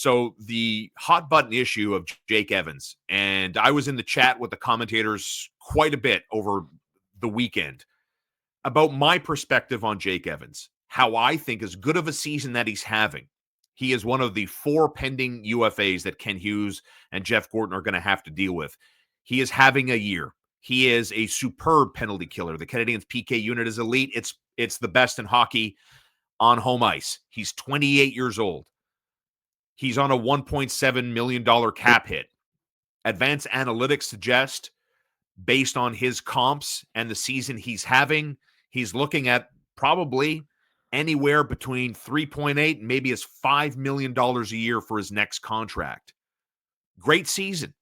So the hot button issue of Jake Evans, and I was in the chat with the commentators quite a bit over the weekend about my perspective on Jake Evans, how I think as good of a season that he's having. He is one of the 4 pending UFAs that Ken Hughes and Jeff Gorton are going to have to deal with. He is having a year. He is a superb penalty killer. The Canadiens PK unit is elite. It's the best in hockey on home ice. He's 28 years old. He's on a $1.7 million cap hit. Advanced analytics suggest, based on his comps and the season he's having, he's looking at probably anywhere between 3.8 and maybe as $5 million a year for his next contract. Great season.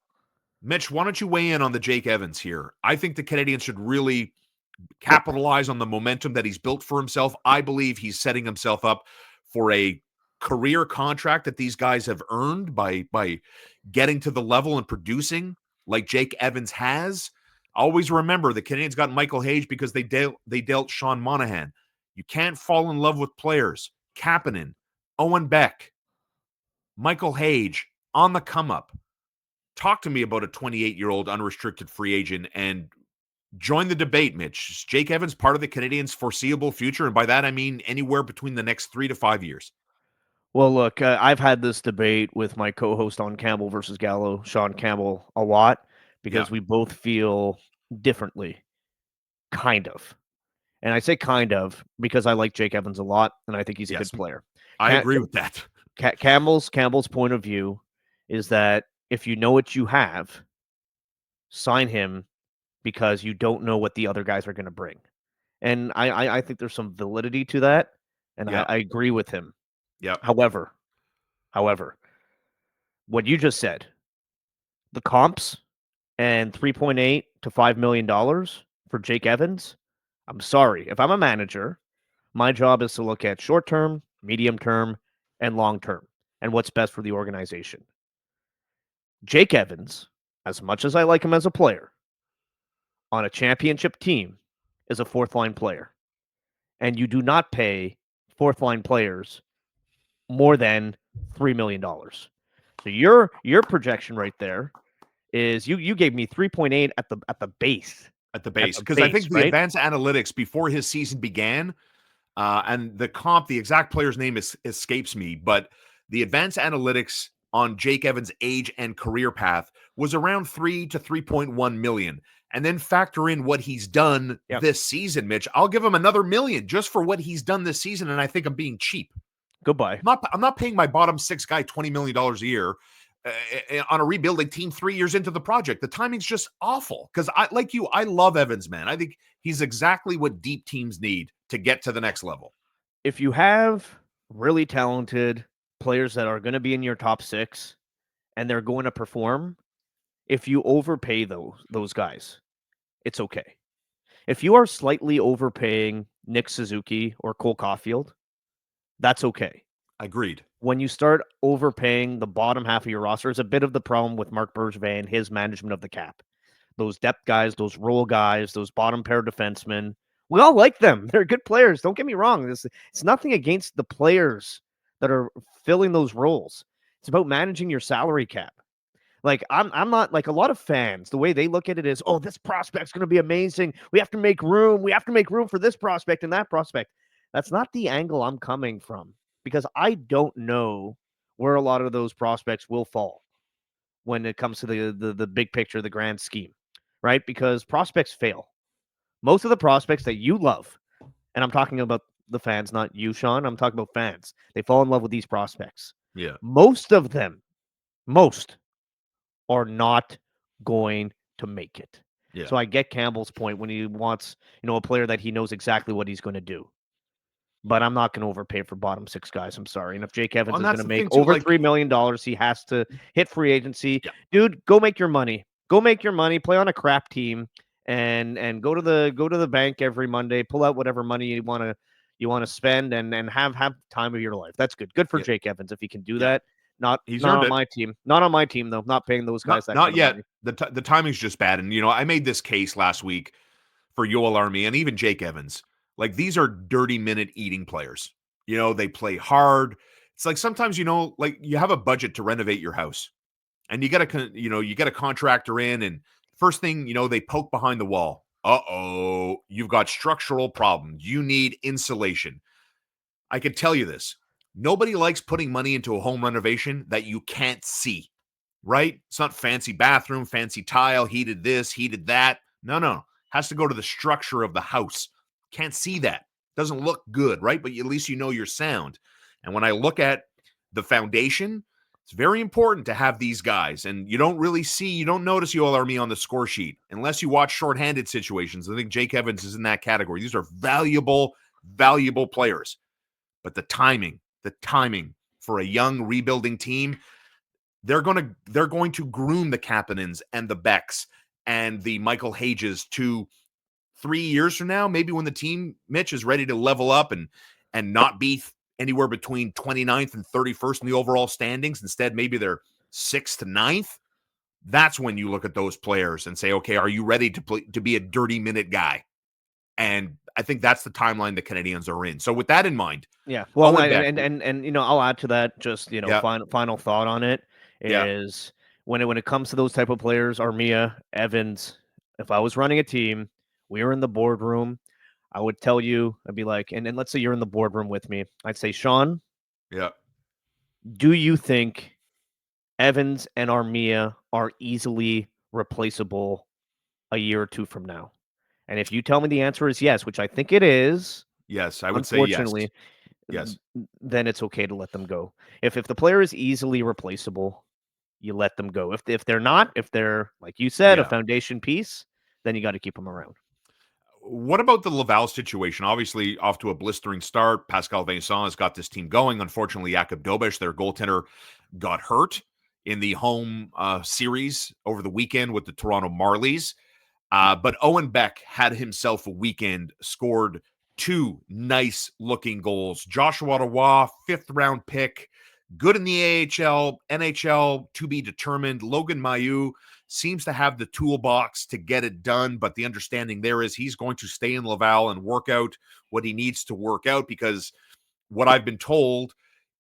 Mitch, why don't you weigh in on the Jake Evans here? I think the Canadiens should really capitalize on the momentum that he's built for himself. I believe he's setting himself up for a career contract that these guys have earned by getting to the level and producing like Jake Evans has. Always remember, the Canadiens got Michael Hage because they dealt Shaun Monahan. You can't fall in love with players. Kapanen, Owen Beck, Michael Hage on the come up. Talk to me about a 28-year-old unrestricted free agent and join the debate, Mitch. Is Jake Evans part of the Canadiens' foreseeable future? And by that, I mean anywhere between the next 3 to 5 years. Well, look, I've had this debate with my co-host on Campbell versus Gallo, Shaun Campbell, a lot because we both feel differently, kind of. And I say kind of because I like Jake Evans a lot, and I think he's a good player. I agree with that. Campbell's point of view is that if you know what you have, sign him because you don't know what the other guys are going to bring. And I think there's some validity to that, and I agree with him. Yeah. However, what you just said, the comps and $3.8 to $5 million for Jake Evans, I'm sorry. If I'm a manager, my job is to look at short term, medium term, and long term, and what's best for the organization. Jake Evans, as much as I like him as a player, on a championship team, is a fourth line player. And you do not pay fourth line players more than $3 million. So your projection right there is you gave me 3.8 at the base. At the base. Because I think the advanced analytics before his season began, and the comp, the exact player's name escapes me, but the advanced analytics on Jake Evans' age and career path was around 3 to 3.1 million. And then factor in what he's done this season, Mitch. I'll give him another $1 million just for what he's done this season, and I think I'm being cheap. Goodbye. I'm not paying my bottom 6 guy $20 million a year on a rebuilding team 3 years into the project. The timing's just awful because I love Evans, man. I think he's exactly what deep teams need to get to the next level. If you have really talented players that are going to be in your top 6 and they're going to perform, if you overpay those guys, it's okay. If you are slightly overpaying Nick Suzuki or Cole Caulfield, that's okay. Agreed. When you start overpaying the bottom half of your roster, it's a bit of the problem with Marc Bergevin, his management of the cap. Those depth guys, those role guys, those bottom pair defensemen, we all like them. They're good players. Don't get me wrong. It's nothing against the players that are filling those roles. It's about managing your salary cap. Like I'm not like a lot of fans, the way they look at it is, oh, this prospect's going to be amazing. We have to make room. We have to make room for this prospect and that prospect. That's not the angle I'm coming from because I don't know where a lot of those prospects will fall when it comes to the big picture, the grand scheme, right? Because prospects fail. Most of the prospects that you love, and I'm talking about the fans, not you, Shaun. I'm talking about fans. They fall in love with these prospects. Yeah. Most of them, are not going to make it. Yeah. So I get Campbell's point when he wants, a player that he knows exactly what he's going to do. But I'm not going to overpay for bottom 6 guys. I'm sorry. And if Jake Evans is going to make over $3 million, he has to hit free agency. Yeah. Dude, go make your money. Go make your money. Play on a crap team, and go to the bank every Monday. Pull out whatever money you want to spend, and have time of your life. That's good. Good for Jake Evans if he can do that. Not on my team. Not on my team, though. Not paying those guys that not yet. Money. The timing's just bad. And, I made this case last week for Yoel Army and even Jake Evans. Like, these are dirty minute eating players. They play hard. It's like sometimes, like you have a budget to renovate your house and you get a contractor in, and first thing, they poke behind the wall. Uh-oh, you've got structural problems. You need insulation. I can tell you this. Nobody likes putting money into a home renovation that you can't see, right? It's not fancy bathroom, fancy tile, heated this, heated that. No, no. Has to go to the structure of the house. Can't see that. Doesn't look good, right? But at least you know your sound. And when I look at the foundation, it's very important to have these guys. And you don't notice ULRME on the score sheet unless you watch shorthanded situations. I think Jake Evans is in that category. These are valuable, valuable players. But the timing for a young rebuilding team, they're going to groom the Kapanens and the Becks and the Michael Hages to 3 years from now, maybe when the team, Mitch, is ready to level up and not be anywhere between 29th and 31st in the overall standings. Instead, maybe they're 6th to 9th. That's when you look at those players and say, okay, are you ready to be a dirty minute guy? And I think that's the timeline the Canadiens are in. So with that in mind, Yeah. Well, Owen Beck, and I'll add to that. Just yeah, final thought on it yeah, is when it comes to those type of players, Armia, Evans. If I was running a team, we were in the boardroom. I would tell you, I'd be like, and let's say you're in the boardroom with me. I'd say, Shaun, yeah. do you think Evans and Armia are easily replaceable a year or two from now? And if you tell me the answer is yes, which I think it is, Yes, I would say yes. unfortunately, Yes. then it's okay to let them go. If the player is easily replaceable, you let them go. If they're not, if they're like you said, a Yeah. foundation piece, then you got to keep them around. What about the Laval situation? Obviously, off to a blistering start. Pascal Vincent has got this team going. Unfortunately, Jakub Dobish, their goaltender, got hurt in the home series over the weekend with the Toronto Marlies. But Owen Beck had himself a weekend, scored two nice looking goals. Joshua Ottawa, fifth round pick, good in the AHL, NHL to be determined. Logan Mailloux seems to have the toolbox to get it done, but the understanding there is he's going to stay in Laval and work out what he needs to work out, because what I've been told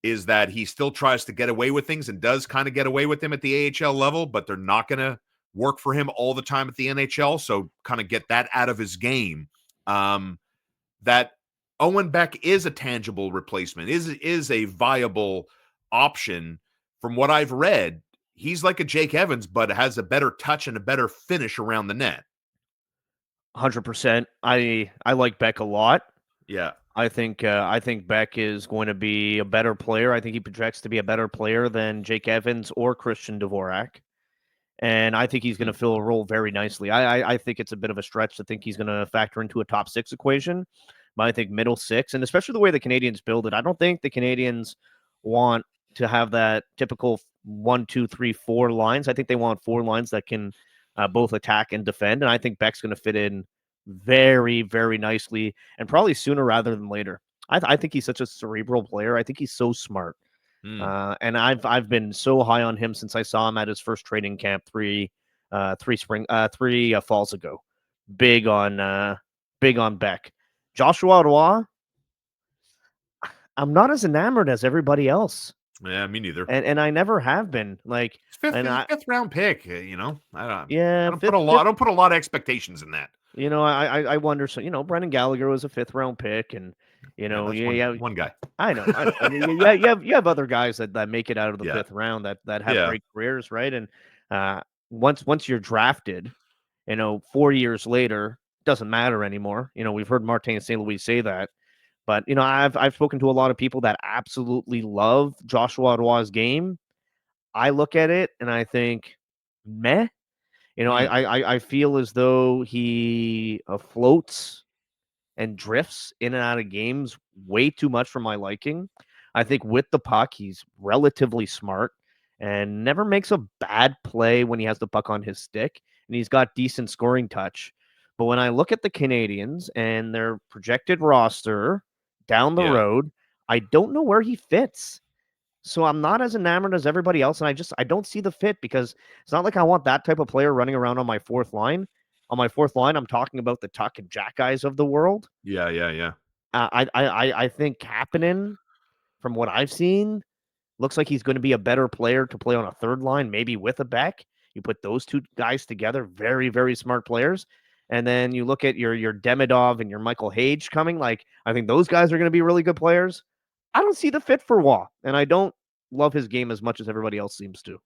is that he still tries to get away with things and does kind of get away with them at the AHL level, but they're not going to work for him all the time at the NHL. So kind of get that out of his game. That Owen Beck is a tangible replacement, is a viable option. From what I've read, he's like a Jake Evans, but has a better touch and a better finish around the net. 100%. I like Beck a lot. Yeah. I think Beck is going to be a better player. I think he projects to be a better player than Jake Evans or Christian Dvorak. And I think he's going to fill a role very nicely. I think it's a bit of a stretch to think he's going to factor into a top six equation, but I think middle six, and especially the way the Canadiens build it, I don't think the Canadiens want to have that typical 1, 2, 3, 4 lines. I think they want four lines that can both attack and defend, and I think Beck's going to fit in very, very nicely, and probably sooner rather than later. I think he's such a cerebral player. I think he's so smart. And I've been so high on him since I saw him at his first training camp three falls ago. Big on Beck. Joshua Ottawa, I'm not as enamored as everybody else, Yeah, me neither. and I never have been. Like, Fifth, and I fifth round pick. I don't. yeah, I don't put fifth, a lot. I fifth. don't put a lot of expectations in that. I wonder. So Brendan Gallagher was a fifth round pick, and Yeah, that's yeah, one yeah, one guy. I know. And you have other guys that make it out of the Yeah, fifth round that have yeah, great careers, right? And once you're drafted, 4 years later, doesn't matter anymore. We've heard Martin St. Louis say that, but I've spoken to a lot of people that absolutely love Joshua Ottawa's game. I look at it and I think, meh. Hmm. I feel as though he floats and drifts in and out of games way too much for my liking. I think with the puck, he's relatively smart and never makes a bad play when he has the puck on his stick, and he's got decent scoring touch. But when I look at the Canadiens and their projected roster down the Yeah, road, I don't know where he fits. So I'm not as enamored as everybody else, and I don't see the fit because it's not like I want that type of player running around on my fourth line. On my fourth line, I'm talking about the Tuck and Jack guys of the world. yeah, yeah, yeah. I think Kapanen, from what I've seen, Looks like he's going to be a better player to play on a third line, maybe with a back. You put those two guys together, very, very smart players. And then you look at your Demidov and your Michael Hage coming. Like, I think those guys are going to be really good players. I don't see the fit for Waugh, and I don't love his game as much as everybody else seems to.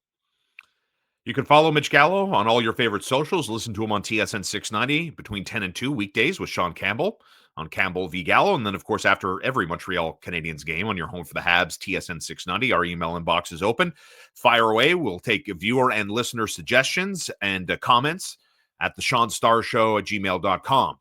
You can follow Mitch Gallo on all your favorite socials. Listen to him on TSN 690 between 10 and 2 weekdays with Shaun Campbell on Campbell v. Gallo. And then, of course, after every Montreal Canadiens game on your home for the Habs, TSN 690, our email inbox is open. Fire away. We'll take viewer and listener suggestions and comments at the Shaun Starr Show at gmail.com.